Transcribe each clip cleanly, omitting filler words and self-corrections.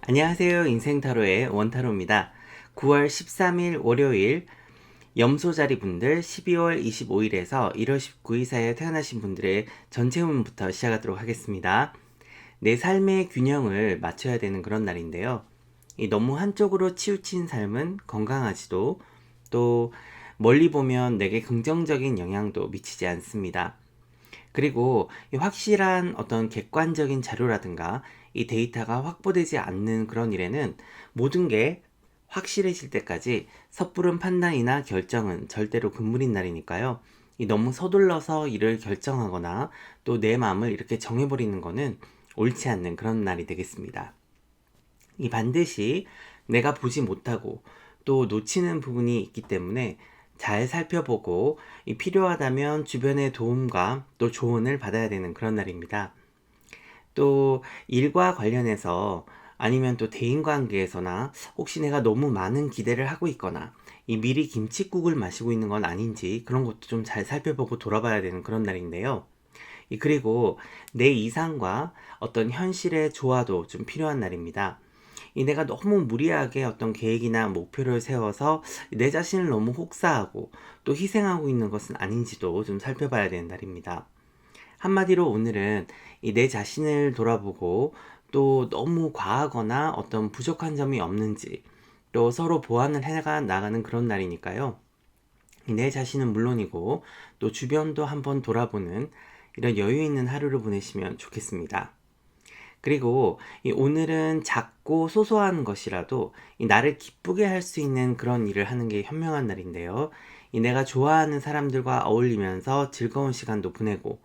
안녕하세요. 인생타로의 원타로입니다. 9월 13일 월요일 염소자리 분들 12월 25일에서 1월 19일 사이에 태어나신 분들의 전체 운부터 시작하도록 하겠습니다. 내 삶의 균형을 맞춰야 되는 그런 날인데요. 너무 한쪽으로 치우친 삶은 건강하지도 또 멀리 보면 내게 긍정적인 영향도 미치지 않습니다. 그리고 이 확실한 어떤 객관적인 자료라든가 이 데이터가 확보되지 않는 그런 일에는 모든 게 확실해질 때까지 섣부른 판단이나 결정은 절대로 금물인 날이니까요. 이 너무 서둘러서 일을 결정하거나 또 내 마음을 이렇게 정해버리는 거는 옳지 않는 그런 날이 되겠습니다. 이 반드시 내가 보지 못하고 또 놓치는 부분이 있기 때문에 잘 살펴보고 필요하다면 주변의 도움과 또 조언을 받아야 되는 그런 날입니다. 또 일과 관련해서 아니면 또 대인관계에서나 혹시 내가 너무 많은 기대를 하고 있거나 이 미리 김칫국을 마시고 있는 건 아닌지 그런 것도 좀 잘 살펴보고 돌아봐야 되는 그런 날인데요. 그리고 내 이상과 어떤 현실의 조화도 좀 필요한 날입니다. 내가 너무 무리하게 어떤 계획이나 목표를 세워서 내 자신을 너무 혹사하고 또 희생하고 있는 것은 아닌지도 좀 살펴봐야 되는 날입니다. 한마디로 오늘은 내 자신을 돌아보고 또 너무 과하거나 어떤 부족한 점이 없는지 또 서로 보완을 해가 나가는 그런 날이니까요. 내 자신은 물론이고 또 주변도 한번 돌아보는 이런 여유 있는 하루를 보내시면 좋겠습니다. 그리고 오늘은 작고 소소한 것이라도 나를 기쁘게 할 수 있는 그런 일을 하는 게 현명한 날인데요. 내가 좋아하는 사람들과 어울리면서 즐거운 시간도 보내고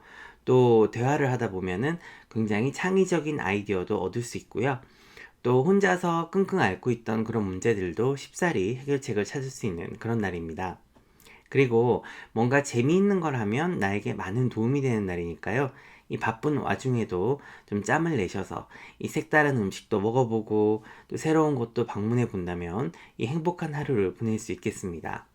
또 대화를 하다 보면은 굉장히 창의적인 아이디어도 얻을 수 있고요. 또 혼자서 끙끙 앓고 있던 그런 문제들도 쉽사리 해결책을 찾을 수 있는 그런 날입니다. 그리고 뭔가 재미있는 걸 하면 나에게 많은 도움이 되는 날이니까요. 이 바쁜 와중에도 좀 짬을 내셔서 이 색다른 음식도 먹어보고 또 새로운 곳도 방문해 본다면 이 행복한 하루를 보낼 수 있겠습니다.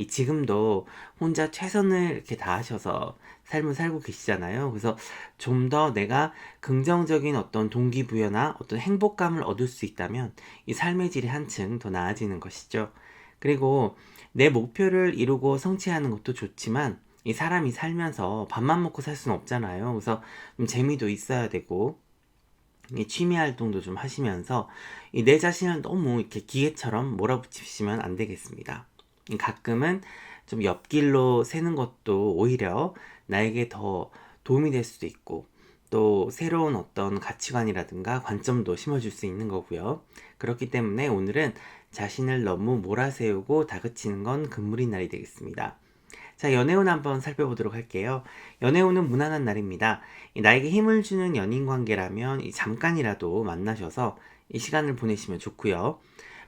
지금도 혼자 최선을 이렇게 다하셔서 삶을 살고 계시잖아요. 그래서 좀 더 내가 긍정적인 어떤 동기부여나 어떤 행복감을 얻을 수 있다면 이 삶의 질이 한층 더 나아지는 것이죠. 그리고 내 목표를 이루고 성취하는 것도 좋지만 이 사람이 살면서 밥만 먹고 살 수는 없잖아요. 그래서 좀 재미도 있어야 되고 이 취미 활동도 좀 하시면서 내 자신을 너무 이렇게 기계처럼 몰아붙이시면 안 되겠습니다. 가끔은 좀 옆길로 새는 것도 오히려 나에게 더 도움이 될 수도 있고 또 새로운 어떤 가치관이라든가 관점도 심어줄 수 있는 거고요. 그렇기 때문에 오늘은 자신을 너무 몰아세우고 다그치는 건 금물인 날이 되겠습니다. 자, 연애운 한번 살펴보도록 할게요. 연애운은 무난한 날입니다. 나에게 힘을 주는 연인 관계라면 잠깐이라도 만나셔서 이 시간을 보내시면 좋고요.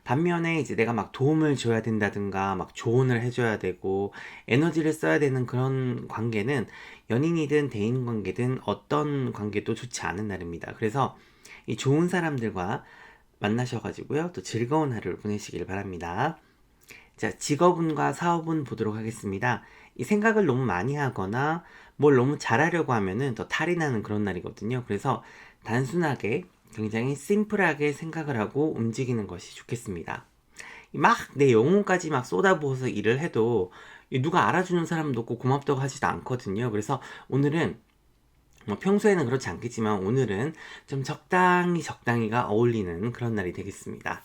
반면에 이제 내가 막 도움을 줘야 된다든가 막 조언을 해줘야 되고 에너지를 써야 되는 그런 관계는 연인이든 대인 관계든 어떤 관계도 좋지 않은 날입니다. 그래서 이 좋은 사람들과 만나셔가지고요. 또 즐거운 하루를 보내시길 바랍니다. 자, 직업운과 사업운 보도록 하겠습니다. 이 생각을 너무 많이 하거나 뭘 너무 잘하려고 하면은 더 탈이 나는 그런 날이거든요. 그래서 단순하게 굉장히 심플하게 생각을 하고 움직이는 것이 좋겠습니다. 막 내 영혼까지 막 쏟아부어서 일을 해도 누가 알아주는 사람도 없고 고맙다고 하지도 않거든요. 그래서 오늘은 뭐 평소에는 그렇지 않겠지만 오늘은 좀 적당히가 어울리는 그런 날이 되겠습니다.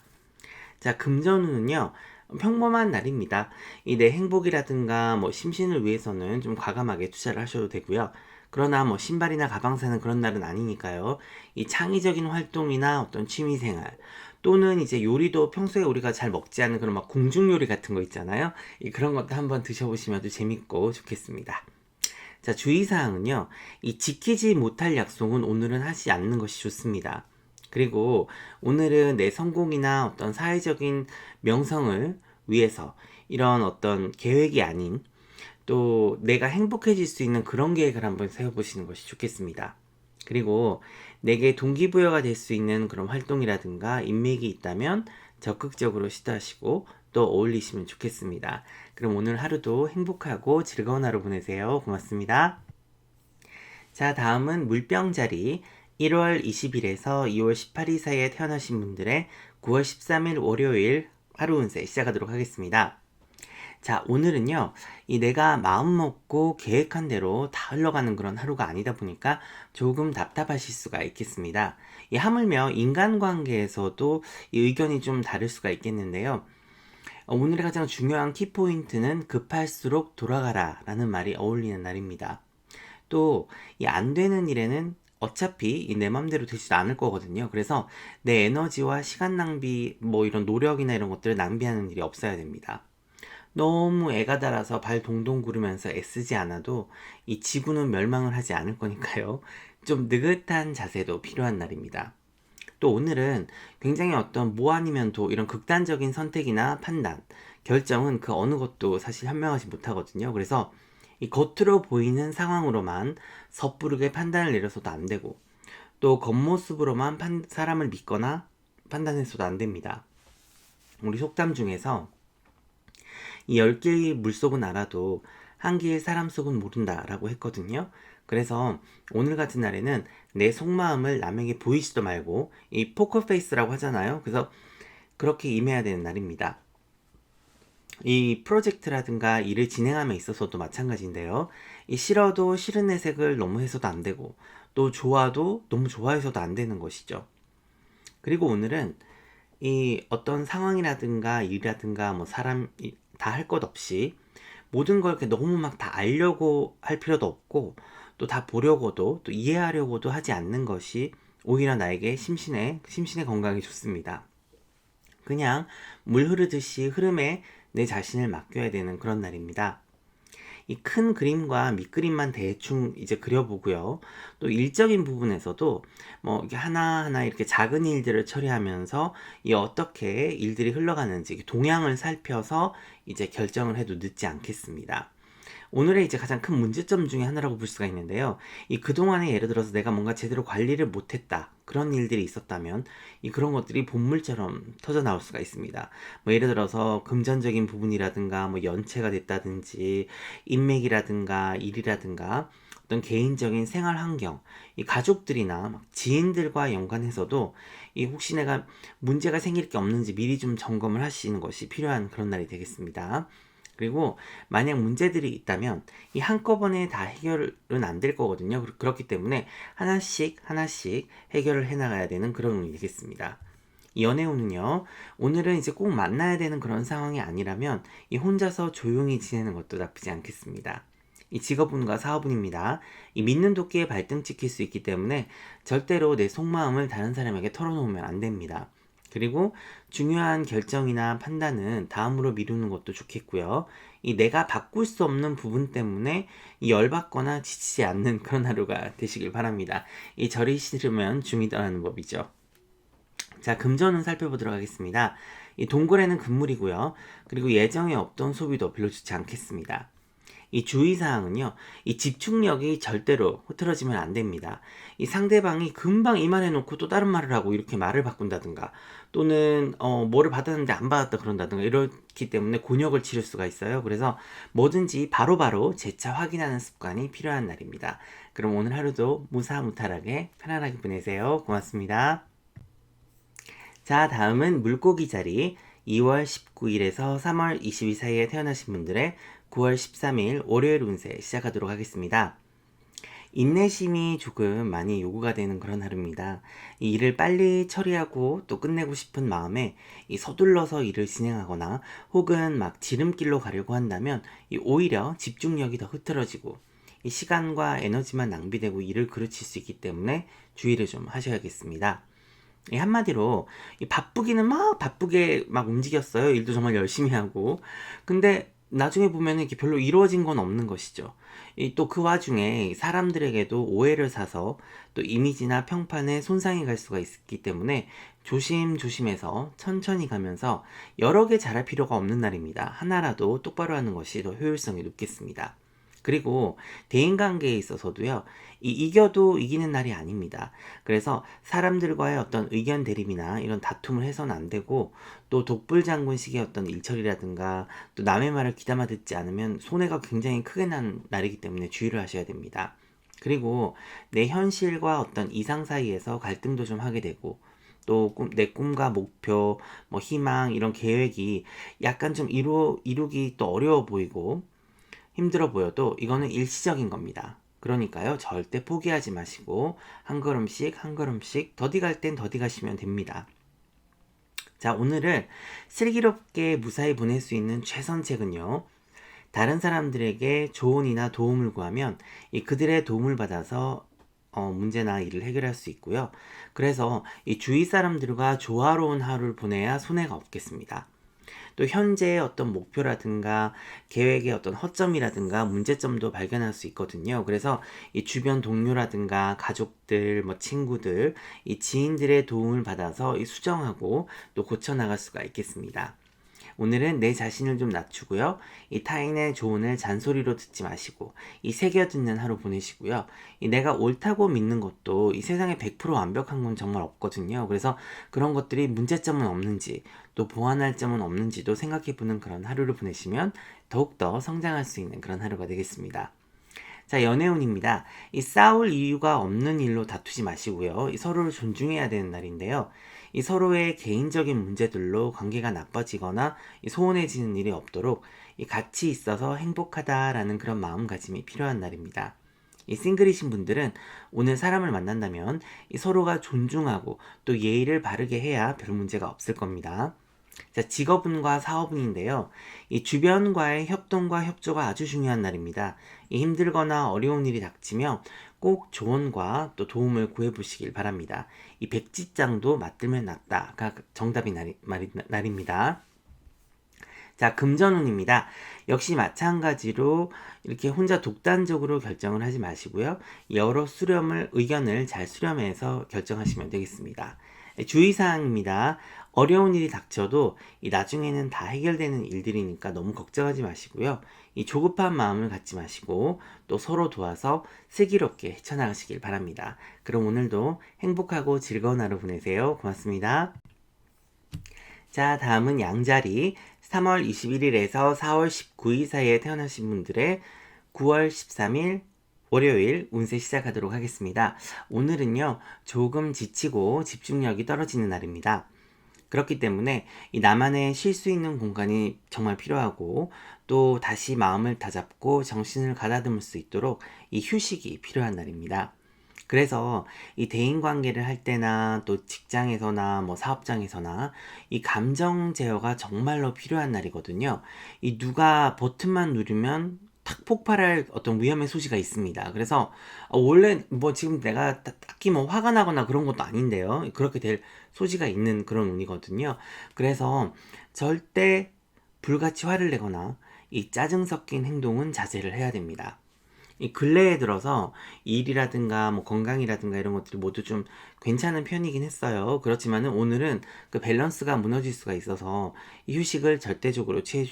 자, 금전운은요, 평범한 날입니다. 내 행복이라든가 뭐 심신을 위해서는 좀 과감하게 투자를 하셔도 되고요. 그러나 뭐 신발이나 가방 사는 그런 날은 아니니까요. 이 창의적인 활동이나 어떤 취미생활 또는 이제 요리도 평소에 우리가 잘 먹지 않는 그런 막 궁중 요리 같은 거 있잖아요. 그런 것도 한번 드셔보시면 재밌고 좋겠습니다. 자, 주의사항은요, 이 지키지 못할 약속은 오늘은 하지 않는 것이 좋습니다. 그리고 오늘은 내 성공이나 어떤 사회적인 명성을 위해서 이런 어떤 계획이 아닌 또 내가 행복해질 수 있는 그런 계획을 한번 세워보시는 것이 좋겠습니다. 그리고 내게 동기부여가 될 수 있는 그런 활동이라든가 인맥이 있다면 적극적으로 시도하시고 또 어울리시면 좋겠습니다. 그럼 오늘 하루도 행복하고 즐거운 하루 보내세요. 고맙습니다. 자, 다음은 물병자리 1월 20일에서 2월 18일 사이에 태어나신 분들의 9월 13일 월요일 하루 운세 시작하도록 하겠습니다. 자, 오늘은요, 이 내가 마음 먹고 계획한 대로 다 흘러가는 그런 하루가 아니다 보니까 조금 답답하실 수가 있겠습니다. 하물며 인간관계에서도 이 의견이 좀 다를 수가 있겠는데요. 오늘의 가장 중요한 키포인트는 급할수록 돌아가라 라는 말이 어울리는 날입니다. 또 이 안 되는 일에는 어차피 내 맘대로 되지도 않을 거거든요. 그래서 내 에너지와 시간 낭비, 뭐 이런 노력이나 이런 것들을 낭비하는 일이 없어야 됩니다. 너무 애가 달아서 발 동동 구르면서 애쓰지 않아도 이 지구는 멸망을 하지 않을 거니까요. 좀 느긋한 자세도 필요한 날입니다. 또 오늘은 굉장히 어떤 뭐 아니면 도 이런 극단적인 선택이나 판단, 결정은 그 어느 것도 사실 현명하지 못하거든요. 그래서 이 겉으로 보이는 상황으로만 섣부르게 판단을 내려서도 안 되고, 또 겉모습으로만 사람을 믿거나 판단해서도 안 됩니다. 우리 속담 중에서 이 10개의 물속은 알아도 한 개의 사람 속은 모른다 라고 했거든요. 그래서 오늘 같은 날에는 내 속마음을 남에게 보이지도 말고 이 포커페이스라고 하잖아요. 그래서 그렇게 임해야 되는 날입니다. 이 프로젝트라든가 일을 진행함에 있어서도 마찬가지인데요. 이 싫어도 싫은 내색을 너무 해서도 안 되고, 또 좋아도 너무 좋아해서도 안 되는 것이죠. 그리고 오늘은 이 어떤 상황이라든가 일이라든가 뭐 사람 다 할 것 없이 모든 걸 이렇게 너무 막 다 알려고 할 필요도 없고, 또 다 보려고도 또 이해하려고도 하지 않는 것이 오히려 나에게 심신의 건강에 좋습니다. 그냥 물 흐르듯이 흐름에 내 자신을 맡겨야 되는 그런 날입니다. 이 큰 그림과 밑그림만 대충 이제 그려보고요. 또 일적인 부분에서도 뭐 이렇게 하나하나 이렇게 작은 일들을 처리하면서 이 어떻게 일들이 흘러가는지 동향을 살펴서 이제 결정을 해도 늦지 않겠습니다. 오늘의 이제 가장 큰 문제점 중에 하나라고 볼 수가 있는데요. 이 그동안에 예를 들어서 내가 뭔가 제대로 관리를 못했다. 그런 일들이 있었다면 그런 것들이 본물처럼 터져 나올 수가 있습니다. 뭐 예를 들어서 금전적인 부분이라든가 뭐 연체가 됐다든지 인맥이라든가 일이라든가 어떤 개인적인 생활 환경, 이 가족들이나 막 지인들과 연관해서도 혹시 내가 문제가 생길 게 없는지 미리 좀 점검을 하시는 것이 필요한 그런 날이 되겠습니다. 그리고 만약 문제들이 있다면 이 한꺼번에 다 해결은 안 될 거거든요. 그렇기 때문에 하나씩 해결을 해나가야 되는 그런 운이겠습니다. 이 연애운은요, 오늘은 이제 꼭 만나야 되는 그런 상황이 아니라면 이 혼자서 조용히 지내는 것도 나쁘지 않겠습니다. 이 직업운과 사업운입니다. 이 믿는 도끼에 발등 찍힐 수 있기 때문에 절대로 내 속마음을 다른 사람에게 털어놓으면 안 됩니다. 그리고 중요한 결정이나 판단은 다음으로 미루는 것도 좋겠고요. 이 내가 바꿀 수 없는 부분 때문에 열받거나 지치지 않는 그런 하루가 되시길 바랍니다. 이 절이 싫으면 중이 떠나는 법이죠. 자, 금전운 살펴보도록 하겠습니다. 이 동굴에는 금물이고요. 그리고 예정에 없던 소비도 별로 좋지 않겠습니다. 이 주의사항은요, 이 집중력이 절대로 흐트러지면 안 됩니다. 이 상대방이 금방 이 말 해놓고 또 다른 말을 하고 이렇게 말을 바꾼다든가, 또는 뭐를 받았는데 안 받았다 그런다든가, 이렇기 때문에 곤욕을 치를 수가 있어요. 그래서 뭐든지 바로바로 재차 확인하는 습관이 필요한 날입니다. 그럼 오늘 하루도 무사무탈하게 편안하게 보내세요. 고맙습니다. 자, 다음은 물고기 자리 2월 19일에서 3월 22일 사이에 태어나신 분들의 9월 13일 월요일 운세 시작하도록 하겠습니다. 인내심이 조금 많이 요구가 되는 그런 하루입니다. 이 일을 빨리 처리하고 또 끝내고 싶은 마음에 서둘러서 일을 진행하거나 혹은 막 지름길로 가려고 한다면 오히려 집중력이 더 흐트러지고 시간과 에너지만 낭비되고 일을 그르칠 수 있기 때문에 주의를 좀 하셔야겠습니다. 한마디로 바쁘기는 막 바쁘게 막 움직였어요. 일도 정말 열심히 하고. 근데 나중에 보면 이렇게 별로 이루어진 건 없는 것이죠. 또 그 와중에 사람들에게도 오해를 사서 또 이미지나 평판에 손상이 갈 수가 있기 때문에 조심조심해서 천천히 가면서 여러 개 잘할 필요가 없는 날입니다. 하나라도 똑바로 하는 것이 더 효율성이 높겠습니다. 그리고 대인관계에 있어서도요, 이겨도 이기는 날이 아닙니다. 그래서 사람들과의 어떤 의견 대립이나 이런 다툼을 해서는 안 되고, 또 독불장군식의 어떤 일처리라든가 또 남의 말을 귀담아 듣지 않으면 손해가 굉장히 크게 난 날이기 때문에 주의를 하셔야 됩니다. 그리고 내 현실과 어떤 이상 사이에서 갈등도 좀 하게 되고, 또 내 꿈과 목표, 뭐 희망 이런 계획이 약간 좀 이루기 또 어려워 보이고 힘들어 보여도 이거는 일시적인 겁니다. 그러니까요, 절대 포기하지 마시고 한 걸음씩 한 걸음씩 더디 갈 땐 더디 가시면 됩니다. 자, 오늘은 슬기롭게 무사히 보낼 수 있는 최선책은요, 다른 사람들에게 조언이나 도움을 구하면 그들의 도움을 받아서 문제나 일을 해결할 수 있고요. 그래서 이 주위 사람들과 조화로운 하루를 보내야 손해가 없겠습니다. 또 현재의 어떤 목표라든가 계획의 어떤 허점이라든가 문제점도 발견할 수 있거든요. 그래서 이 주변 동료라든가 가족들, 뭐 친구들, 이 지인들의 도움을 받아서 수정하고 또 고쳐나갈 수가 있겠습니다. 오늘은 내 자신을 좀 낮추고요. 이 타인의 조언을 잔소리로 듣지 마시고 새겨 듣는 하루 보내시고요. 내가 옳다고 믿는 것도 이 세상에 100% 완벽한 건 정말 없거든요. 그래서 그런 것들이 문제점은 없는지 또 보완할 점은 없는지도 생각해보는 그런 하루를 보내시면 더욱더 성장할 수 있는 그런 하루가 되겠습니다. 자, 연애운입니다. 싸울 이유가 없는 일로 다투지 마시고요. 서로를 존중해야 되는 날인데요. 서로의 개인적인 문제들로 관계가 나빠지거나 소원해지는 일이 없도록 같이 있어서 행복하다라는 그런 마음가짐이 필요한 날입니다. 싱글이신 분들은 오늘 사람을 만난다면 서로가 존중하고 또 예의를 바르게 해야 별 문제가 없을 겁니다. 자, 직업운과 사업운인데요. 주변과의 협동과 협조가 아주 중요한 날입니다. 힘들거나 어려운 일이 닥치면 꼭 조언과 또 도움을 구해보시길 바랍니다. 백지장도 맞들면 낫다가 정답인 날입니다. 자, 금전운입니다. 역시 마찬가지로 이렇게 혼자 독단적으로 결정을 하지 마시고요. 여러 의견을 잘 수렴해서 결정하시면 되겠습니다. 주의사항입니다. 어려운 일이 닥쳐도 나중에는 다 해결되는 일들이니까 너무 걱정하지 마시고요. 조급한 마음을 갖지 마시고 또 서로 도와서 슬기롭게 헤쳐나가시길 바랍니다. 그럼 오늘도 행복하고 즐거운 하루 보내세요. 고맙습니다. 자, 다음은 양자리 3월 21일에서 4월 19일 사이에 태어나신 분들의 9월 13일 월요일 운세 시작하도록 하겠습니다. 오늘은요, 조금 지치고 집중력이 떨어지는 날입니다. 그렇기 때문에 나만의 쉴 수 있는 공간이 정말 필요하고 또 다시 마음을 다잡고 정신을 가다듬을 수 있도록 휴식이 필요한 날입니다. 그래서 대인관계를 할 때나 또 직장에서나 뭐 사업장에서나 감정 제어가 정말로 필요한 날이거든요. 누가 버튼만 누르면 탁 폭발할 어떤 위험의 소지가 있습니다. 그래서 원래 뭐 지금 내가 딱히 뭐 화가 나거나 그런 것도 아닌데요. 그렇게 될 소지가 있는 그런 운이거든요. 그래서 절대 불같이 화를 내거나 짜증 섞인 행동은 자제를 해야 됩니다. 근래에 들어서 일이라든가 뭐 건강이라든가 이런 것들이 모두 좀 괜찮은 편이긴 했어요. 그렇지만은 오늘은 그 밸런스가 무너질 수가 있어서 휴식을 절대적으로 취해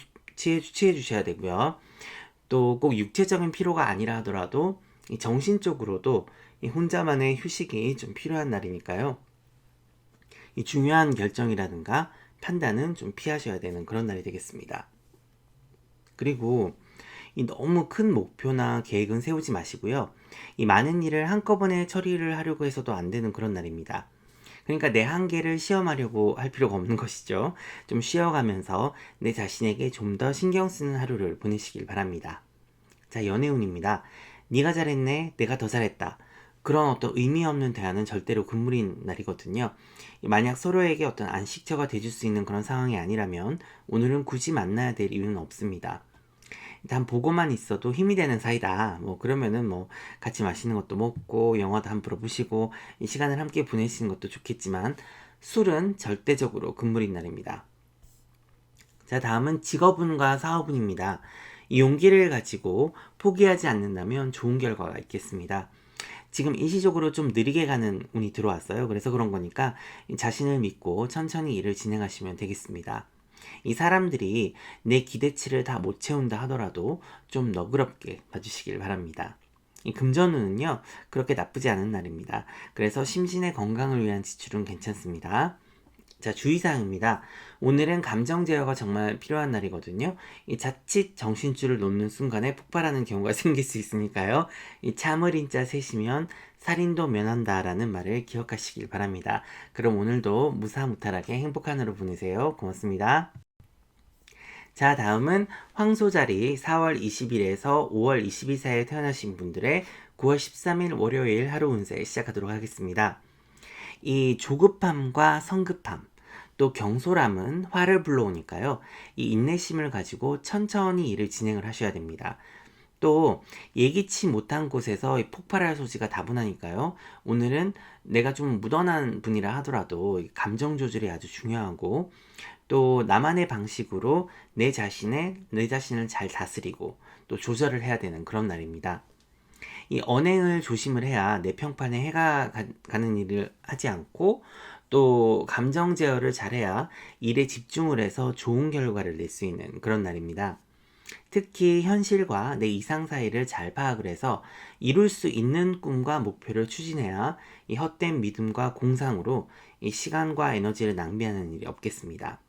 주셔야 되고요. 또 꼭 육체적인 피로가 아니라 하더라도 정신적으로도 혼자만의 휴식이 좀 필요한 날이니까요. 중요한 결정이라든가 판단은 좀 피하셔야 되는 그런 날이 되겠습니다. 그리고 너무 큰 목표나 계획은 세우지 마시고요. 많은 일을 한꺼번에 처리를 하려고 해서도 안 되는 그런 날입니다. 그러니까 내 한계를 시험하려고 할 필요가 없는 것이죠. 좀 쉬어가면서 내 자신에게 좀 더 신경 쓰는 하루를 보내시길 바랍니다. 자, 연애운입니다. 네가 잘했네, 내가 더 잘했다. 그런 어떤 의미 없는 대화는 절대로 금물인 날이거든요. 만약 서로에게 어떤 안식처가 돼줄 수 있는 그런 상황이 아니라면 오늘은 굳이 만나야 될 이유는 없습니다. 단 보고만 있어도 힘이 되는 사이다. 뭐 그러면은 뭐 같이 맛있는 것도 먹고 영화도 한번 보시고 이 시간을 함께 보내시는 것도 좋겠지만 술은 절대적으로 금물인 날입니다. 자, 다음은 직업운과 사업운입니다. 이 용기를 가지고 포기하지 않는다면 좋은 결과가 있겠습니다. 지금 일시적으로 좀 느리게 가는 운이 들어왔어요. 그래서 그런 거니까 자신을 믿고 천천히 일을 진행하시면 되겠습니다. 사람들이 내 기대치를 다 못 채운다 하더라도 좀 너그럽게 봐주시길 바랍니다. 금전운은요, 그렇게 나쁘지 않은 날입니다. 그래서 심신의 건강을 위한 지출은 괜찮습니다. 자, 주의사항입니다. 오늘은 감정 제어가 정말 필요한 날이거든요. 이 자칫 정신줄을 놓는 순간에 폭발하는 경우가 생길 수 있으니까요. 이 참을 인자 셋이면 살인도 면한다라는 말을 기억하시길 바랍니다. 그럼 오늘도 무사무탈하게 행복한 하루 보내세요. 고맙습니다. 자, 다음은 황소자리 4월 20일에서 5월 20일 사이에 태어나신 분들의 9월 13일 월요일 하루 운세 시작하도록 하겠습니다. 이 조급함과 성급함, 또 경솔함은 화를 불러오니까요. 이 인내심을 가지고 천천히 일을 진행을 하셔야 됩니다. 또 예기치 못한 곳에서 폭발할 소지가 다분하니까요. 오늘은 내가 좀 무던한 분이라 하더라도 감정 조절이 아주 중요하고, 또 나만의 방식으로 내 자신을 잘 다스리고 또 조절을 해야 되는 그런 날입니다. 이 언행을 조심을 해야 내 평판에 해가 가는 일을 하지 않고, 또 감정 제어를 잘해야 일에 집중을 해서 좋은 결과를 낼 수 있는 그런 날입니다. 특히 현실과 내 이상 사이를 잘 파악을 해서 이룰 수 있는 꿈과 목표를 추진해야 이 헛된 믿음과 공상으로 이 시간과 에너지를 낭비하는 일이 없겠습니다.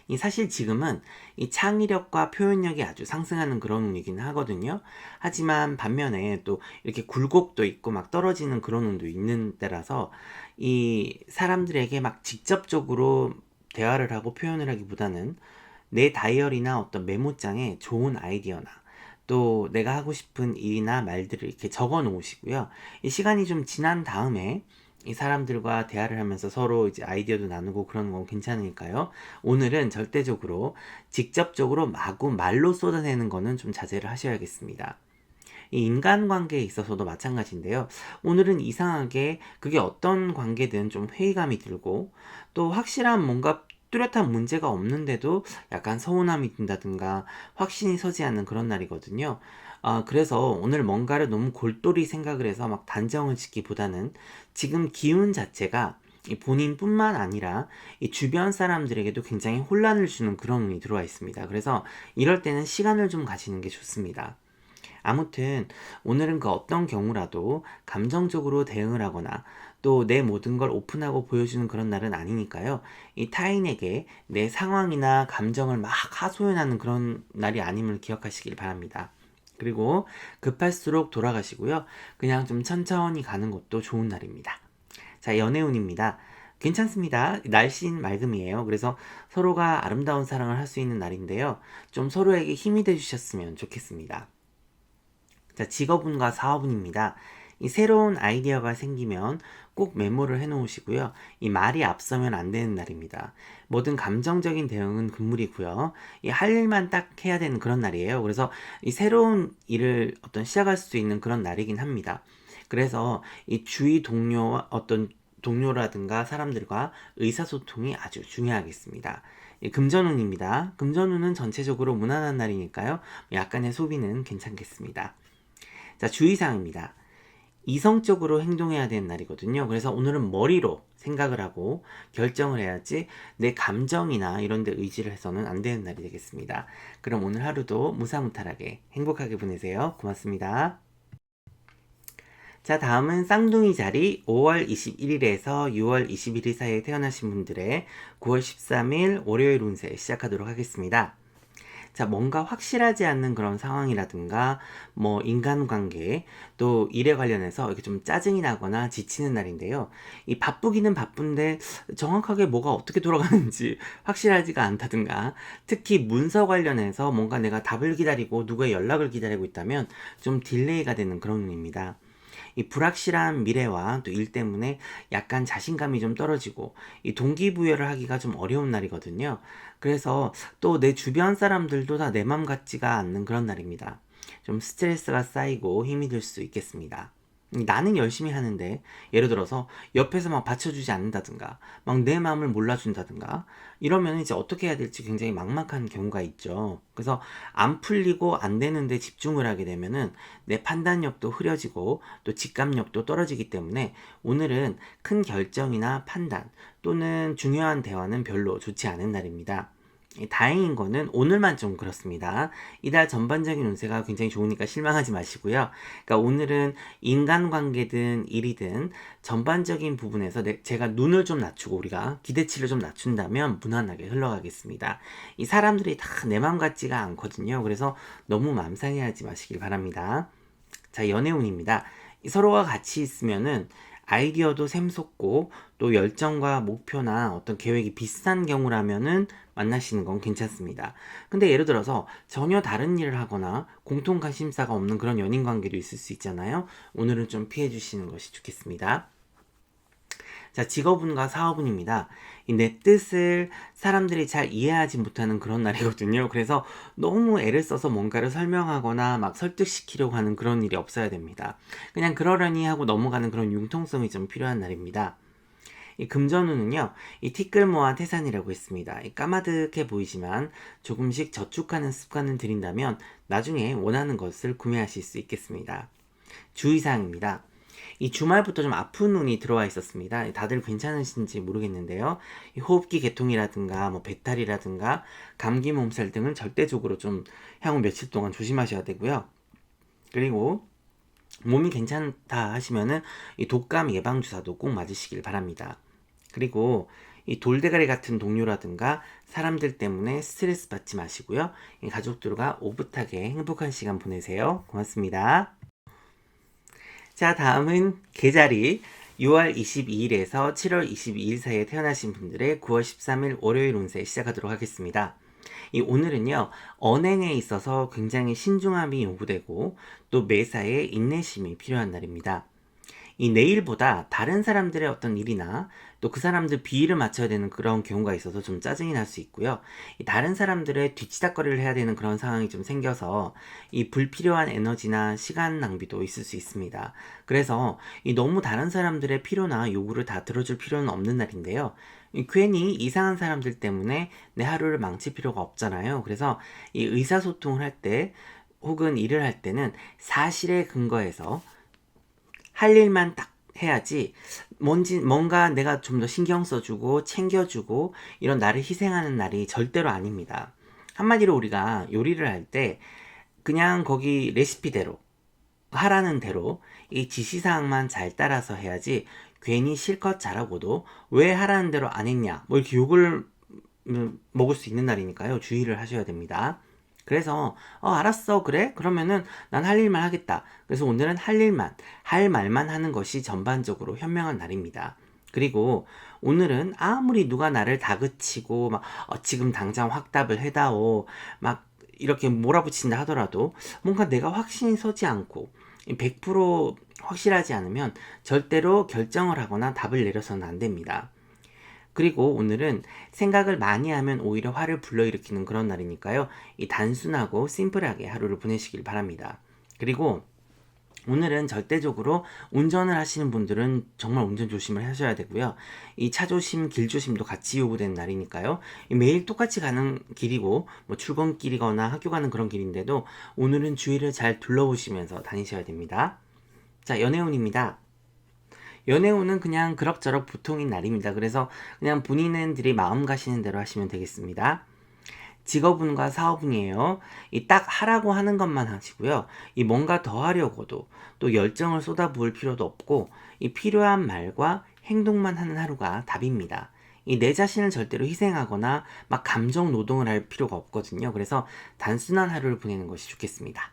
이 사실 지금은 이 창의력과 표현력이 아주 상승하는 그런 운이긴 하거든요. 하지만 반면에 또 이렇게 굴곡도 있고 막 떨어지는 그런 운도 있는 때라서 이 사람들에게 막 직접적으로 대화를 하고 표현을 하기보다는 내 다이어리나 어떤 메모장에 좋은 아이디어나 또 내가 하고 싶은 일이나 말들을 이렇게 적어 놓으시고요. 이 시간이 좀 지난 다음에 이 사람들과 대화를 하면서 서로 이제 아이디어도 나누고 그런 건 괜찮으니까요. 오늘은 절대적으로 직접적으로 마구 말로 쏟아내는 거는 좀 자제를 하셔야겠습니다. 이 인간관계에 있어서도 마찬가지인데요. 오늘은 이상하게 그게 어떤 관계든 좀 회의감이 들고, 또 확실한 뭔가 뚜렷한 문제가 없는데도 약간 서운함이 든다든가 확신이 서지 않는 그런 날이거든요. 그래서 오늘 뭔가를 너무 골똘히 생각을 해서 막 단정을 짓기보다는 지금 기운 자체가 이 본인뿐만 아니라 이 주변 사람들에게도 굉장히 혼란을 주는 그런 운이 들어와 있습니다. 그래서 이럴 때는 시간을 좀 가지는 게 좋습니다. 아무튼 오늘은 그 어떤 경우라도 감정적으로 대응을 하거나 또 내 모든 걸 오픈하고 보여주는 그런 날은 아니니까요. 이 타인에게 내 상황이나 감정을 막 하소연하는 그런 날이 아님을 기억하시길 바랍니다. 그리고 급할수록 돌아가시고요. 그냥 좀 천천히 가는 것도 좋은 날입니다. 자, 연애운입니다. 괜찮습니다. 날씨는 맑음이에요. 그래서 서로가 아름다운 사랑을 할 수 있는 날인데요. 좀 서로에게 힘이 되주셨으면 좋겠습니다. 자, 직업운과 사업운입니다. 이 새로운 아이디어가 생기면 꼭 메모를 해 놓으시고요. 이 말이 앞서면 안 되는 날입니다. 모든 감정적인 대응은 금물이고요. 이 할 일만 딱 해야 되는 그런 날이에요. 그래서 이 새로운 일을 어떤 시작할 수 있는 그런 날이긴 합니다. 그래서 이 주위 동료와 어떤 동료라든가 사람들과 의사소통이 아주 중요하겠습니다. 금전운입니다. 금전운은 전체적으로 무난한 날이니까요. 약간의 소비는 괜찮겠습니다. 자, 주의사항입니다. 이성적으로 행동해야 되는 날이거든요. 그래서 오늘은 머리로 생각을 하고 결정을 해야지 내 감정이나 이런 데 의지를 해서는 안 되는 날이 되겠습니다. 그럼 오늘 하루도 무사무탈하게 행복하게 보내세요. 고맙습니다. 자, 다음은 쌍둥이 자리 5월 21일에서 6월 21일 사이에 태어나신 분들의 9월 13일 월요일 운세 시작하도록 하겠습니다. 자, 뭔가 확실하지 않는 그런 상황이라든가, 뭐, 인간관계, 또 일에 관련해서 이렇게 좀 짜증이 나거나 지치는 날인데요. 이 바쁘기는 바쁜데 정확하게 뭐가 어떻게 돌아가는지 확실하지가 않다든가, 특히 문서 관련해서 뭔가 내가 답을 기다리고 누구의 연락을 기다리고 있다면 좀 딜레이가 되는 그런 운입니다. 이 불확실한 미래와 또 일 때문에 약간 자신감이 좀 떨어지고 이 동기부여를 하기가 좀 어려운 날이거든요. 그래서 또 내 주변 사람들도 다 내 맘 같지가 않는 그런 날입니다. 좀 스트레스가 쌓이고 힘이 들 수 있겠습니다. 나는 열심히 하는데 예를 들어서 옆에서 막 받쳐주지 않는다든가 막 내 마음을 몰라준다든가 이러면 이제 어떻게 해야 될지 굉장히 막막한 경우가 있죠. 그래서 안 풀리고 안 되는데 집중을 하게 되면은 내 판단력도 흐려지고 또 직감력도 떨어지기 때문에 오늘은 큰 결정이나 판단 또는 중요한 대화는 별로 좋지 않은 날입니다. 다행인 거는 오늘만 좀 그렇습니다. 이달 전반적인 운세가 굉장히 좋으니까 실망하지 마시고요. 그러니까 오늘은 인간관계든 일이든 전반적인 부분에서 제가 눈을 좀 낮추고 우리가 기대치를 좀 낮춘다면 무난하게 흘러가겠습니다. 이 사람들이 다 내 맘 같지가 않거든요. 그래서 너무 맘 상해하지 마시길 바랍니다. 자, 연애운입니다. 서로가 같이 있으면은 아이디어도 샘솟고 또 열정과 목표나 어떤 계획이 비슷한 경우라면은 만나시는 건 괜찮습니다. 근데 예를 들어서 전혀 다른 일을 하거나 공통 관심사가 없는 그런 연인 관계도 있을 수 있잖아요. 오늘은 좀 피해 주시는 것이 좋겠습니다. 자, 직업운과 사업운입니다. 이 내 뜻을 사람들이 잘 이해하지 못하는 그런 날이거든요. 그래서 너무 애를 써서 뭔가를 설명하거나 막 설득시키려고 하는 그런 일이 없어야 됩니다. 그냥 그러려니 하고 넘어가는 그런 융통성이 좀 필요한 날입니다. 이 금전운은요, 이 티끌모아 태산이라고 했습니다. 이 까마득해 보이지만 조금씩 저축하는 습관을 들인다면 나중에 원하는 것을 구매하실 수 있겠습니다. 주의사항입니다. 이 주말부터 좀 아픈 운이 들어와 있었습니다. 다들 괜찮으신지 모르겠는데요. 이 호흡기 개통이라든가 뭐 배탈이라든가 감기 몸살 등은 절대적으로 좀 향후 며칠 동안 조심하셔야 되고요. 그리고 몸이 괜찮다 하시면은 이 독감 예방 주사도 꼭 맞으시길 바랍니다. 그리고 이 돌대가리 같은 동료라든가 사람들 때문에 스트레스 받지 마시고요. 이 가족들과 오붓하게 행복한 시간 보내세요. 고맙습니다. 자, 다음은 계자리 6월 22일에서 7월 22일 사이에 태어나신 분들의 9월 13일 월요일 운세 시작하도록 하겠습니다. 이 오늘은요, 언행에 있어서 굉장히 신중함이 요구되고 또 매사에 인내심이 필요한 날입니다. 이 내일보다 다른 사람들의 어떤 일이나 또 그 사람들 비위를 맞춰야 되는 그런 경우가 있어서 좀 짜증이 날 수 있고요. 이 다른 사람들의 뒤치다꺼리를 해야 되는 그런 상황이 좀 생겨서 이 불필요한 에너지나 시간 낭비도 있을 수 있습니다. 그래서 이 너무 다른 사람들의 필요나 요구를 다 들어줄 필요는 없는 날인데요. 괜히 이상한 사람들 때문에 내 하루를 망칠 필요가 없잖아요. 그래서 이 의사소통을 할 때 혹은 일을 할 때는 사실에 근거해서 할 일만 딱 해야지 뭔가 내가 좀 더 신경 써주고 챙겨주고 이런 나를 희생하는 날이 절대로 아닙니다. 한마디로 우리가 요리를 할 때 그냥 거기 레시피대로 하라는 대로 이 지시사항만 잘 따라서 해야지 괜히 실컷 잘하고도 왜 하라는 대로 안 했냐 뭐 이렇게 욕을 먹을 수 있는 날이니까요. 주의를 하셔야 됩니다. 그래서 알았어 그래? 그러면은 난 할 일만 하겠다. 그래서 오늘은 할 말만 하는 것이 전반적으로 현명한 날입니다. 그리고 오늘은 아무리 누가 나를 다그치고 막 지금 당장 확답을 해다오 막 이렇게 몰아붙인다 하더라도 뭔가 내가 확신이 서지 않고 100% 확실하지 않으면 절대로 결정을 하거나 답을 내려서는 안 됩니다. 그리고 오늘은 생각을 많이 하면 오히려 화를 불러일으키는 그런 날이니까요. 이 단순하고 심플하게 하루를 보내시길 바랍니다. 그리고 오늘은 절대적으로 운전을 하시는 분들은 정말 운전 조심을 하셔야 되고요. 이 차조심, 길조심도 같이 요구되는 날이니까요. 매일 똑같이 가는 길이고 뭐 출근길이거나 학교 가는 그런 길인데도 오늘은 주위를 잘 둘러보시면서 다니셔야 됩니다. 자, 연애운입니다. 연애운은 그냥 그럭저럭 보통인 날입니다. 그래서 그냥 본인들이 마음 가시는 대로 하시면 되겠습니다. 직업운과 사업운이에요. 이 딱 하라고 하는 것만 하시고요. 이 뭔가 더 하려고도 또 열정을 쏟아부을 필요도 없고 이 필요한 말과 행동만 하는 하루가 답입니다. 이 내 자신을 절대로 희생하거나 막 감정 노동을 할 필요가 없거든요. 그래서 단순한 하루를 보내는 것이 좋겠습니다.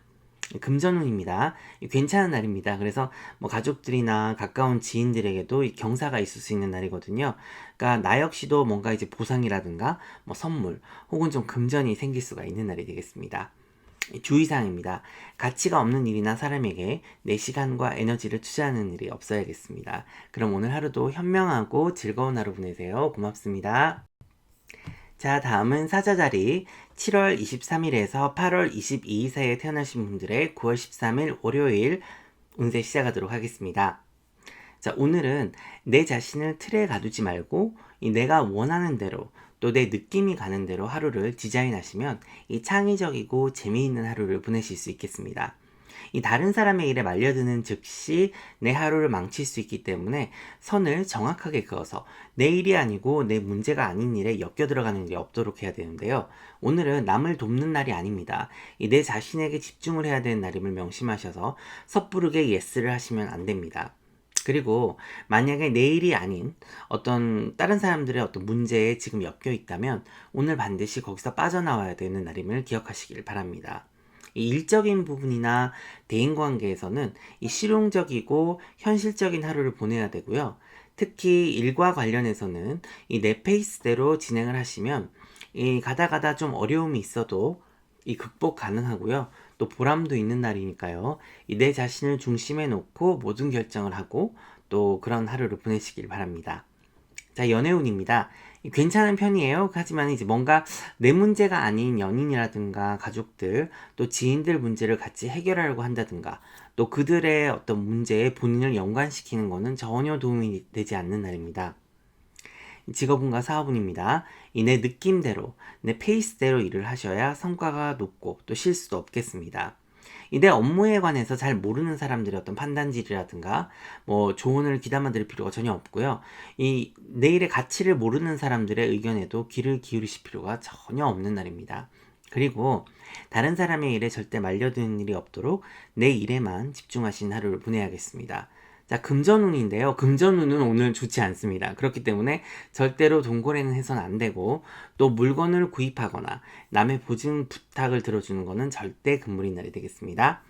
금전운입니다. 괜찮은 날입니다. 그래서 뭐 가족들이나 가까운 지인들에게도 경사가 있을 수 있는 날이거든요. 그러니까 나 역시도 뭔가 이제 보상이라든가 뭐 선물 혹은 좀 금전이 생길 수가 있는 날이 되겠습니다. 주의사항입니다. 가치가 없는 일이나 사람에게 내 시간과 에너지를 투자하는 일이 없어야겠습니다. 그럼 오늘 하루도 현명하고 즐거운 하루 보내세요. 고맙습니다. 자, 다음은 사자자리 7월 23일에서 8월 22일 사이에 태어나신 분들의 9월 13일 월요일 운세 시작하도록 하겠습니다. 자, 오늘은 내 자신을 틀에 가두지 말고 내가 원하는 대로 또 내 느낌이 가는 대로 하루를 디자인하시면 이 창의적이고 재미있는 하루를 보내실 수 있겠습니다. 이 다른 사람의 일에 말려드는 즉시 내 하루를 망칠 수 있기 때문에 선을 정확하게 그어서 내 일이 아니고 내 문제가 아닌 일에 엮여 들어가는 일이 없도록 해야 되는데요. 오늘은 남을 돕는 날이 아닙니다. 이 내 자신에게 집중을 해야 되는 날임을 명심하셔서 섣부르게 예스를 하시면 안 됩니다. 그리고 만약에 내 일이 아닌 어떤 다른 사람들의 어떤 문제에 지금 엮여 있다면 오늘 반드시 거기서 빠져나와야 되는 날임을 기억하시길 바랍니다. 이 일적인 부분이나 대인관계에서는 이 실용적이고 현실적인 하루를 보내야 되고요. 특히 일과 관련해서는 이 내 페이스대로 진행을 하시면 이 가다 좀 어려움이 있어도 이 극복 가능하고요. 또 보람도 있는 날이니까요. 이 내 자신을 중심에 놓고 모든 결정을 하고 또 그런 하루를 보내시길 바랍니다. 자, 연애운입니다. 괜찮은 편이에요. 하지만 이제 뭔가 내 문제가 아닌 연인이라든가 가족들, 또 지인들 문제를 같이 해결하려고 한다든가, 또 그들의 어떤 문제에 본인을 연관시키는 것은 전혀 도움이 되지 않는 날입니다. 직업운과 사업운입니다. 이 내 느낌대로, 내 페이스대로 일을 하셔야 성과가 높고 또 실수도 없겠습니다. 이 내 업무에 관해서 잘 모르는 사람들의 어떤 판단질이라든가 뭐 조언을 귀담아 들을 필요가 전혀 없고요. 이 내 일의 가치를 모르는 사람들의 의견에도 귀를 기울이실 필요가 전혀 없는 날입니다. 그리고 다른 사람의 일에 절대 말려드는 일이 없도록 내 일에만 집중하신 하루를 보내야겠습니다. 자, 금전운인데요. 금전운은 오늘 좋지 않습니다. 그렇기 때문에 절대로 동거래는 해서는 안 되고, 또 물건을 구입하거나 남의 보증 부탁을 들어주는 것은 절대 금물인 날이 되겠습니다.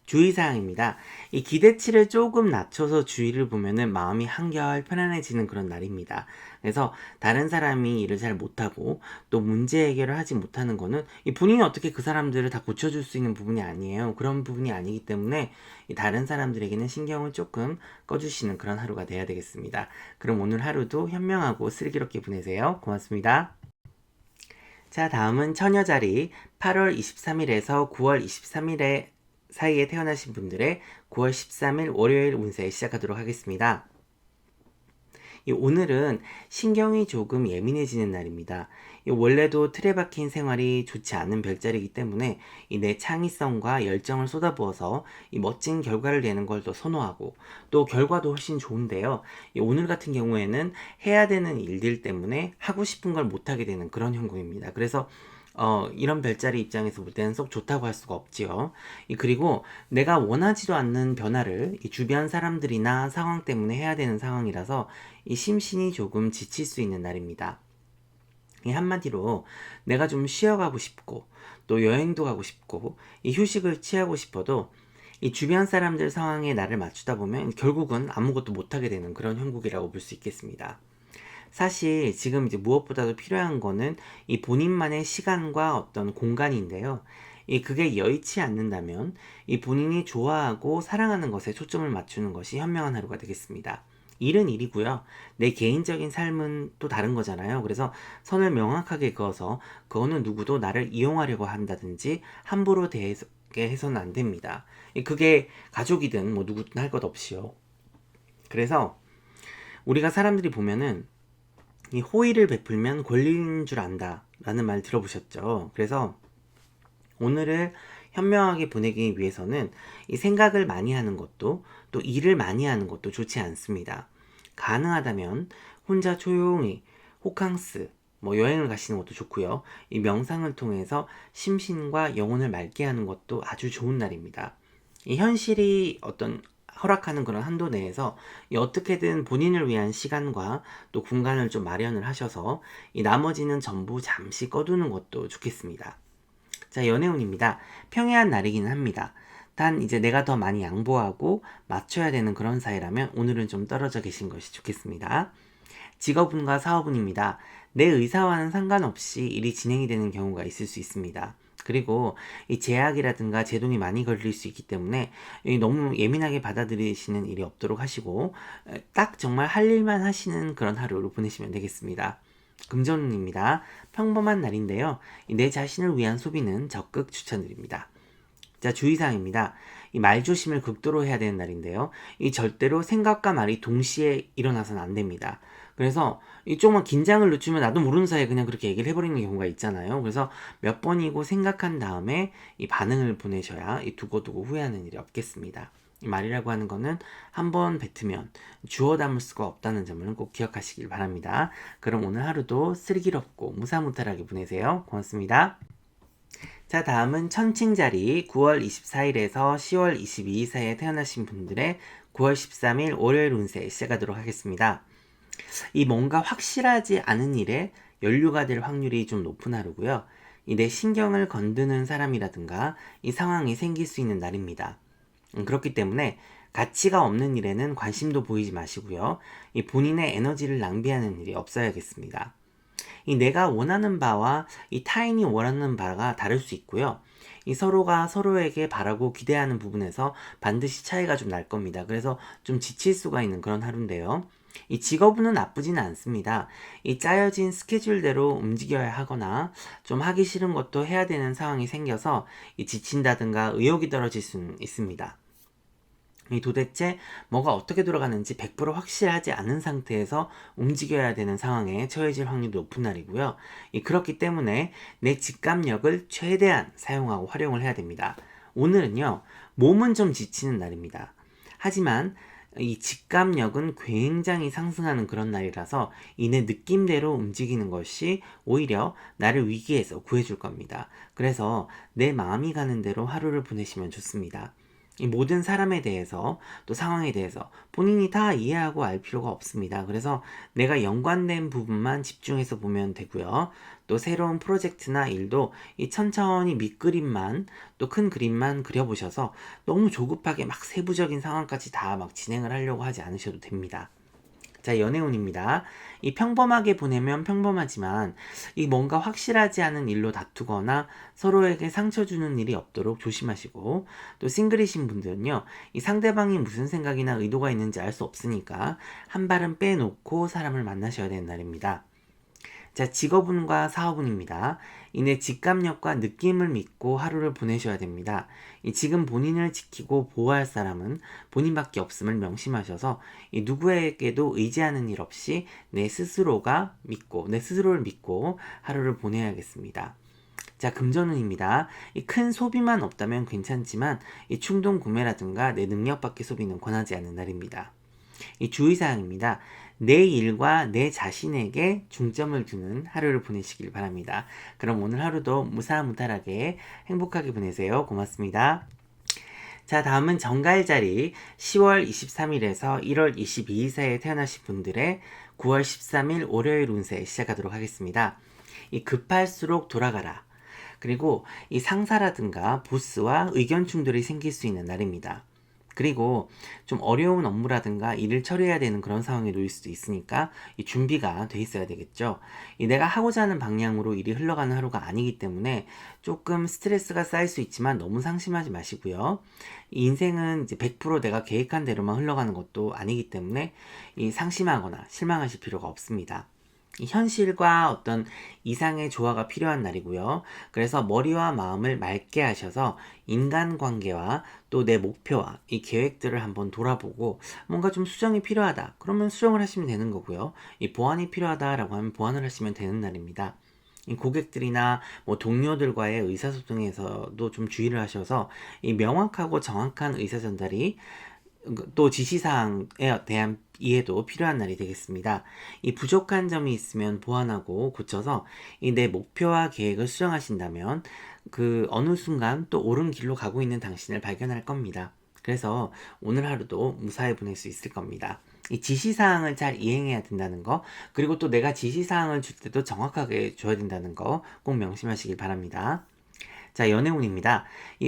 주의사항입니다. 이 기대치를 조금 낮춰서 주의를 보면은 마음이 한결 편안해지는 그런 날입니다. 그래서 다른 사람이 일을 잘 못하고 또 문제 해결을 하지 못하는 거는 이 본인이 어떻게 그 사람들을 다 고쳐줄 수 있는 부분이 아니에요. 그런 부분이 아니기 때문에 이 다른 사람들에게는 신경을 조금 꺼주시는 그런 하루가 돼야 되겠습니다. 그럼 오늘 하루도 현명하고 슬기롭게 보내세요. 고맙습니다. 자, 다음은 처녀자리 8월 23일에서 9월 23일에 사이에 태어나신 분들의 9월 13일 월요일 운세 시작하도록 하겠습니다. 오늘은 신경이 조금 예민해지는 날입니다. 원래도 틀에 박힌 생활이 좋지 않은 별자리이기 때문에 내 창의성과 열정을 쏟아부어서 멋진 결과를 내는 걸 더 선호하고 또 결과도 훨씬 좋은데요. 오늘 같은 경우에는 해야 되는 일들 때문에 하고 싶은 걸 못하게 되는 그런 형국입니다. 그래서 이런 별자리 입장에서 볼 때는 썩 좋다고 할 수가 없지요. 그리고 내가 원하지도 않는 변화를 이 주변 사람들이나 상황 때문에 해야 되는 상황이라서 이 심신이 조금 지칠 수 있는 날입니다. 한마디로 내가 좀 쉬어가고 싶고 또 여행도 가고 싶고 이 휴식을 취하고 싶어도 이 주변 사람들 상황에 나를 맞추다 보면 결국은 아무것도 못하게 되는 그런 형국이라고 볼 수 있겠습니다. 사실 지금 이제 무엇보다도 필요한 거는 이 본인만의 시간과 어떤 공간인데요. 그게 여의치 않는다면 이 본인이 좋아하고 사랑하는 것에 초점을 맞추는 것이 현명한 하루가 되겠습니다. 일은 일이고요. 내 개인적인 삶은 또 다른 거잖아요. 그래서 선을 명확하게 그어서 그 어느 누구도 나를 이용하려고 한다든지 함부로 대하게 해서는 안 됩니다. 그게 가족이든 뭐 누구든 할 것 없이요. 그래서 우리가 사람들이 보면은 이 호의를 베풀면 권리인 줄 안다 라는 말 들어보셨죠? 그래서 오늘을 현명하게 보내기 위해서는 이 생각을 많이 하는 것도 또 일을 많이 하는 것도 좋지 않습니다. 가능하다면 혼자 조용히 호캉스 뭐 여행을 가시는 것도 좋고요. 이 명상을 통해서 심신과 영혼을 맑게 하는 것도 아주 좋은 날입니다. 이 현실이 어떤 허락하는 그런 한도 내에서 어떻게든 본인을 위한 시간과 또 공간을 좀 마련을 하셔서 이 나머지는 전부 잠시 꺼두는 것도 좋겠습니다. 자, 연애운입니다. 평이한 날이기는 합니다. 단 이제 내가 더 많이 양보하고 맞춰야 되는 그런 사이라면 오늘은 좀 떨어져 계신 것이 좋겠습니다. 직업운과 사업운입니다. 내 의사와는 상관없이 일이 진행이 되는 경우가 있을 수 있습니다. 그리고 이 제약이라든가 제동이 많이 걸릴 수 있기 때문에 너무 예민하게 받아들이시는 일이 없도록 하시고 딱 정말 할 일만 하시는 그런 하루로 보내시면 되겠습니다. 금전운입니다. 평범한 날인데요. 내 자신을 위한 소비는 적극 추천드립니다. 자, 주의사항입니다. 이 말조심을 극도로 해야 되는 날인데요. 이 절대로 생각과 말이 동시에 일어나서는 안 됩니다. 그래서 이 조금만 긴장을 늦추면 나도 모르는 사이에 그냥 그렇게 얘기를 해버리는 경우가 있잖아요. 그래서 몇 번이고 생각한 다음에 이 반응을 보내셔야 이 두고두고 후회하는 일이 없겠습니다. 이 말이라고 하는 거는 한 번 뱉으면 주워 담을 수가 없다는 점을 꼭 기억하시길 바랍니다. 그럼 오늘 하루도 슬기롭고 무사무탈하게 보내세요. 고맙습니다. 자, 다음은 천칭자리 9월 24일에서 10월 22일 사이에 태어나신 분들의 9월 13일 월요일 운세 시작하도록 하겠습니다. 이 뭔가 확실하지 않은 일에 연루가 될 확률이 좀 높은 하루고요. 이 내 신경을 건드는 사람이라든가 이 상황이 생길 수 있는 날입니다. 그렇기 때문에 가치가 없는 일에는 관심도 보이지 마시고요. 이 본인의 에너지를 낭비하는 일이 없어야겠습니다. 이 내가 원하는 바와 이 타인이 원하는 바가 다를 수 있고요. 이 서로가 서로에게 바라고 기대하는 부분에서 반드시 차이가 좀 날 겁니다. 그래서 좀 지칠 수가 있는 그런 하루인데요. 이 직업운은 나쁘지는 않습니다. 이 짜여진 스케줄대로 움직여야 하거나 좀 하기 싫은 것도 해야 되는 상황이 생겨서 이 지친다든가 의욕이 떨어질 수는 있습니다. 이 도대체 뭐가 어떻게 돌아가는지 100% 확실하지 않은 상태에서 움직여야 되는 상황에 처해질 확률이 높은 날이고요. 그렇기 때문에 내 직감력을 최대한 사용하고 활용을 해야 됩니다. 오늘은요, 몸은 좀 지치는 날입니다. 하지만 이 직감력은 굉장히 상승하는 그런 날이라서 내 느낌대로 움직이는 것이 오히려 나를 위기에서 구해줄 겁니다. 그래서 내 마음이 가는 대로 하루를 보내시면 좋습니다. 이 모든 사람에 대해서 또 상황에 대해서 본인이 다 이해하고 알 필요가 없습니다. 그래서 내가 연관된 부분만 집중해서 보면 되고요. 또 새로운 프로젝트나 일도 이 천천히 밑그림만 또 큰 그림만 그려보셔서 너무 조급하게 막 세부적인 상황까지 다 막 진행을 하려고 하지 않으셔도 됩니다. 자, 연애운입니다. 이 평범하게 보내면 평범하지만 이 뭔가 확실하지 않은 일로 다투거나 서로에게 상처 주는 일이 없도록 조심하시고, 또 싱글이신 분들은요, 이 상대방이 무슨 생각이나 의도가 있는지 알 수 없으니까 한 발은 빼놓고 사람을 만나셔야 되는 날입니다. 자, 직업운과 사업운입니다. 이내 직감력과 느낌을 믿고 하루를 보내셔야 됩니다. 지금 본인을 지키고 보호할 사람은 본인밖에 없음을 명심하셔서 누구에게도 의지하는 일 없이 내 스스로를 믿고 하루를 보내야겠습니다. 자, 금전운입니다. 큰 소비만 없다면 괜찮지만 충동 구매라든가 내 능력 밖의 소비는 권하지 않는 날입니다. 주의사항입니다. 내 일과 내 자신에게 중점을 두는 하루를 보내시길 바랍니다. 그럼 오늘 하루도 무사무탈하게 행복하게 보내세요. 고맙습니다. 자, 다음은 정갈자리 10월 23일에서 1월 22일 사이에 태어나신 분들의 9월 13일 월요일 운세 시작하도록 하겠습니다. 급할수록 돌아가라. 그리고 상사라든가 보스와 의견 충돌이 생길 수 있는 날입니다. 그리고 좀 어려운 업무라든가 일을 처리해야 되는 그런 상황에 놓일 수도 있으니까 준비가 돼 있어야 되겠죠. 내가 하고자 하는 방향으로 일이 흘러가는 하루가 아니기 때문에 조금 스트레스가 쌓일 수 있지만 너무 상심하지 마시고요. 인생은 이제 100% 내가 계획한 대로만 흘러가는 것도 아니기 때문에 상심하거나 실망하실 필요가 없습니다. 현실과 어떤 이상의 조화가 필요한 날이고요. 그래서 머리와 마음을 맑게 하셔서 인간관계와 또 내 목표와 이 계획들을 한번 돌아보고 뭔가 좀 수정이 필요하다. 그러면 수정을 하시면 되는 거고요. 보완이 필요하다라고 하면 보완을 하시면 되는 날입니다. 고객들이나 동료들과의 의사소통에서도 좀 주의를 하셔서 명확하고 정확한 의사전달이 또 지시사항에 대한 이해도 필요한 날이 되겠습니다. 부족한 점이 있으면 보완하고 고쳐서 내 목표와 계획을 수정하신다면 그 어느 순간 또 옳은 길로 가고 있는 당신을 발견할 겁니다. 그래서 오늘 하루도 무사히 보낼 수 있을 겁니다. 지시사항을 잘 이행해야 된다는 거, 그리고 또 내가 지시사항을 줄 때도 정확하게 줘야 된다는 거 꼭 명심하시길 바랍니다. 자, 연애운입니다.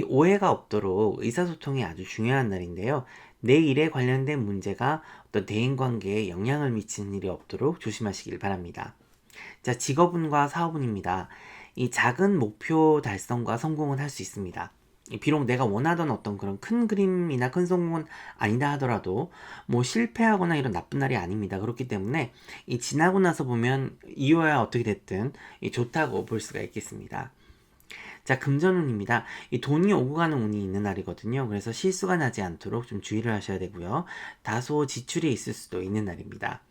오해가 없도록 의사소통이 아주 중요한 날인데요. 내 일에 관련된 문제가 어떤 대인관계에 영향을 미치는 일이 없도록 조심하시길 바랍니다. 자, 직업운과 사업운입니다. 작은 목표 달성과 성공은 할 수 있습니다. 비록 내가 원하던 어떤 그런 큰 그림이나 큰 성공은 아니다 하더라도 실패하거나 이런 나쁜 날이 아닙니다. 그렇기 때문에 지나고 나서 보면 이유야 어떻게 됐든 좋다고 볼 수가 있겠습니다. 자, 금전운입니다. 돈이 오고 가는 운이 있는 날이거든요. 그래서 실수가 나지 않도록 좀 주의를 하셔야 되고요. 다소 지출이 있을 수도 있는 날입니다.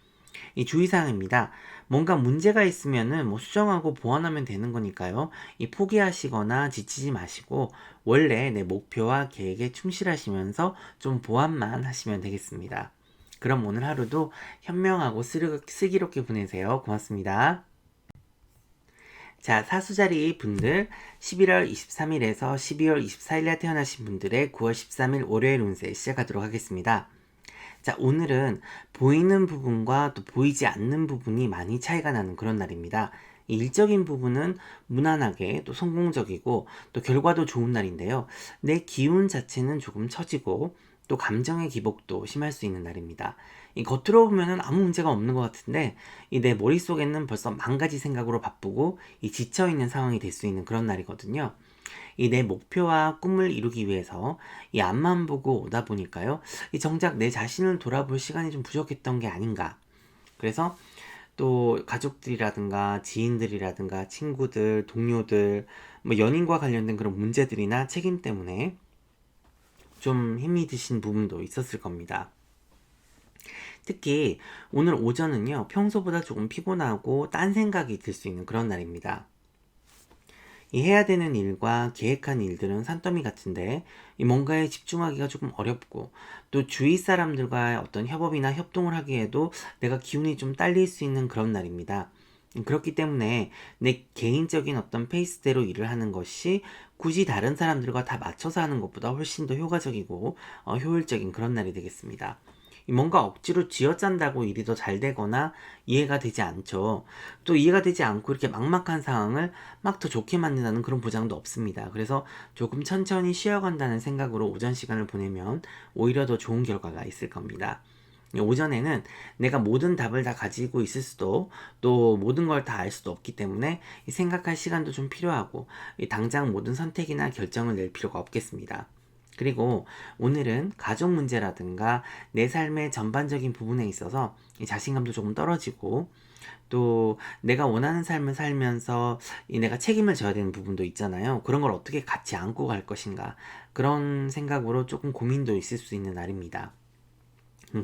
이 주의사항입니다. 뭔가 문제가 있으면은 뭐 수정하고 보완하면 되는 거니까요. 이 포기하시거나 지치지 마시고 원래 내 목표와 계획에 충실하시면서 좀 보완만 하시면 되겠습니다. 그럼 오늘 하루도 현명하고 슬기롭게 보내세요. 고맙습니다. 자, 사수자리 분들 11월 23일에서 12월 24일에 태어나신 분들의 9월 13일 월요일 운세 시작하도록 하겠습니다. 자, 오늘은 보이는 부분과 또 보이지 않는 부분이 많이 차이가 나는 그런 날입니다. 이 일적인 부분은 무난하게 또 성공적이고 또 결과도 좋은 날인데요. 내 기운 자체는 조금 처지고 또 감정의 기복도 심할 수 있는 날입니다. 이 겉으로 보면은 아무 문제가 없는 것 같은데 이 내 머릿속에는 벌써 만 가지 생각으로 바쁘고 이 지쳐있는 상황이 될 수 있는 그런 날이거든요. 이 내 목표와 꿈을 이루기 위해서 이 앞만 보고 오다 보니까요. 이 정작 내 자신을 돌아볼 시간이 좀 부족했던 게 아닌가. 그래서 또 가족들이라든가 지인들이라든가 친구들, 동료들, 뭐 연인과 관련된 그런 문제들이나 책임 때문에 좀 힘이 드신 부분도 있었을 겁니다. 특히 오늘 오전은요, 평소보다 조금 피곤하고 딴 생각이 들 수 있는 그런 날입니다. 이 해야 되는 일과 계획한 일들은 산더미 같은데 이 뭔가에 집중하기가 조금 어렵고 또 주위 사람들과의 어떤 협업이나 협동을 하기에도 내가 기운이 좀 딸릴 수 있는 그런 날입니다. 그렇기 때문에 내 개인적인 어떤 페이스대로 일을 하는 것이 굳이 다른 사람들과 다 맞춰서 하는 것보다 훨씬 더 효과적이고 효율적인 그런 날이 되겠습니다. 뭔가 억지로 쥐어짠다고 일이 더 잘 되거나 이해가 되지 않죠. 또 이해가 되지 않고 이렇게 막막한 상황을 막 더 좋게 만든다는 그런 보장도 없습니다. 그래서 조금 천천히 쉬어간다는 생각으로 오전 시간을 보내면 오히려 더 좋은 결과가 있을 겁니다. 오전에는 내가 모든 답을 다 가지고 있을 수도 또 모든 걸 다 알 수도 없기 때문에 생각할 시간도 좀 필요하고 당장 모든 선택이나 결정을 낼 필요가 없겠습니다. 그리고 오늘은 가족 문제라든가 내 삶의 전반적인 부분에 있어서 자신감도 조금 떨어지고 또 내가 원하는 삶을 살면서 내가 책임을 져야 되는 부분도 있잖아요. 그런 걸 어떻게 같이 안고 갈 것인가. 그런 생각으로 조금 고민도 있을 수 있는 날입니다.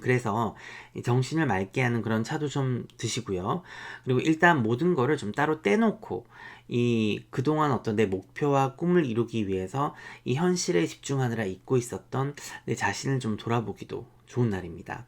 그래서 정신을 맑게 하는 그런 차도 좀 드시고요. 그리고 일단 모든 거를 좀 따로 떼놓고 이 그동안 어떤 내 목표와 꿈을 이루기 위해서 이 현실에 집중하느라 잊고 있었던 내 자신을 좀 돌아보기도 좋은 날입니다.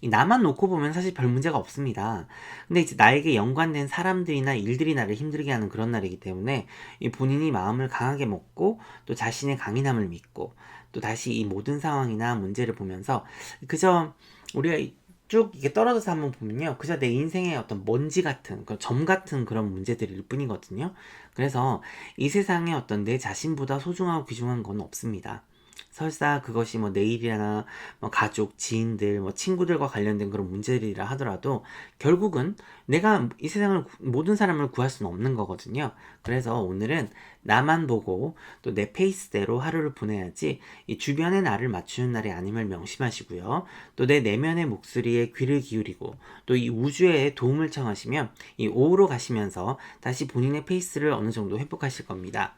이 나만 놓고 보면 사실 별 문제가 없습니다. 근데 이제 나에게 연관된 사람들이나 일들이 나를 힘들게 하는 그런 날이기 때문에 이 본인이 마음을 강하게 먹고 또 자신의 강인함을 믿고 또 다시 이 모든 상황이나 문제를 보면서 그저 우리가 쭉 이게 떨어져서 한번 보면요. 그저 내 인생의 어떤 먼지 같은, 점 같은 그런 문제들일 뿐이거든요. 그래서 이 세상에 어떤 내 자신보다 소중하고 귀중한 건 없습니다. 설사 그것이 뭐 내일이나 뭐 가족, 지인들, 뭐 친구들과 관련된 그런 문제들이라 하더라도 결국은 내가 이 세상을 모든 사람을 구할 수는 없는 거거든요. 그래서 오늘은 나만 보고 또 내 페이스대로 하루를 보내야지 이 주변의 나를 맞추는 날이 아님을 명심하시고요. 또 내 내면의 목소리에 귀를 기울이고 또 이 우주에 도움을 청하시면 이 오후로 가시면서 다시 본인의 페이스를 어느 정도 회복하실 겁니다.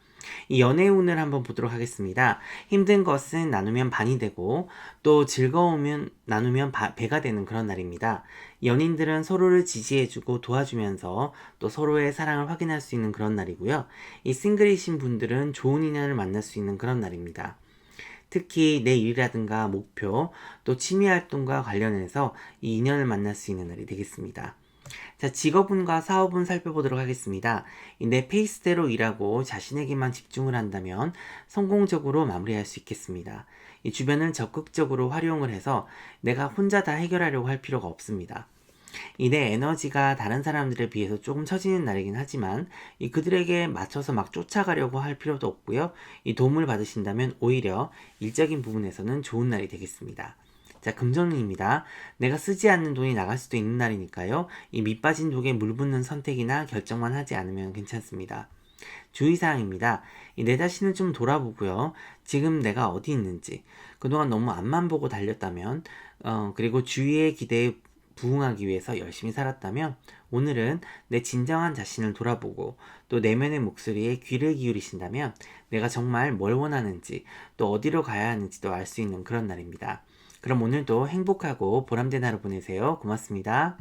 이 연애운을 한번 보도록 하겠습니다. 힘든 것은 나누면 반이 되고 또 즐거우면 나누면 배가 되는 그런 날입니다. 연인들은 서로를 지지해주고 도와주면서 또 서로의 사랑을 확인할 수 있는 그런 날이고요. 이 싱글이신 분들은 좋은 인연을 만날 수 있는 그런 날입니다. 특히 내 일이라든가 목표 또 취미 활동과 관련해서 이 인연을 만날 수 있는 날이 되겠습니다. 자, 직업운과 사업운 살펴보도록 하겠습니다. 내 페이스대로 일하고 자신에게만 집중을 한다면 성공적으로 마무리할 수 있겠습니다. 이 주변을 적극적으로 활용을 해서 내가 혼자 다 해결하려고 할 필요가 없습니다. 이 내 에너지가 다른 사람들에 비해서 조금 처지는 날이긴 하지만 이 그들에게 맞춰서 막 쫓아가려고 할 필요도 없고요. 이 도움을 받으신다면 오히려 일적인 부분에서는 좋은 날이 되겠습니다. 자, 금전운입니다. 내가 쓰지 않는 돈이 나갈 수도 있는 날이니까요. 이 밑빠진 독에 물 붓는 선택이나 결정만 하지 않으면 괜찮습니다. 주의사항입니다. 내 자신을 좀 돌아보고요. 지금 내가 어디 있는지, 그동안 너무 앞만 보고 달렸다면, 그리고 주위의 기대에 부응하기 위해서 열심히 살았다면, 오늘은 내 진정한 자신을 돌아보고 또 내면의 목소리에 귀를 기울이신다면 내가 정말 뭘 원하는지 또 어디로 가야 하는지도 알 수 있는 그런 날입니다. 그럼 오늘도 행복하고 보람된 하루 보내세요. 고맙습니다.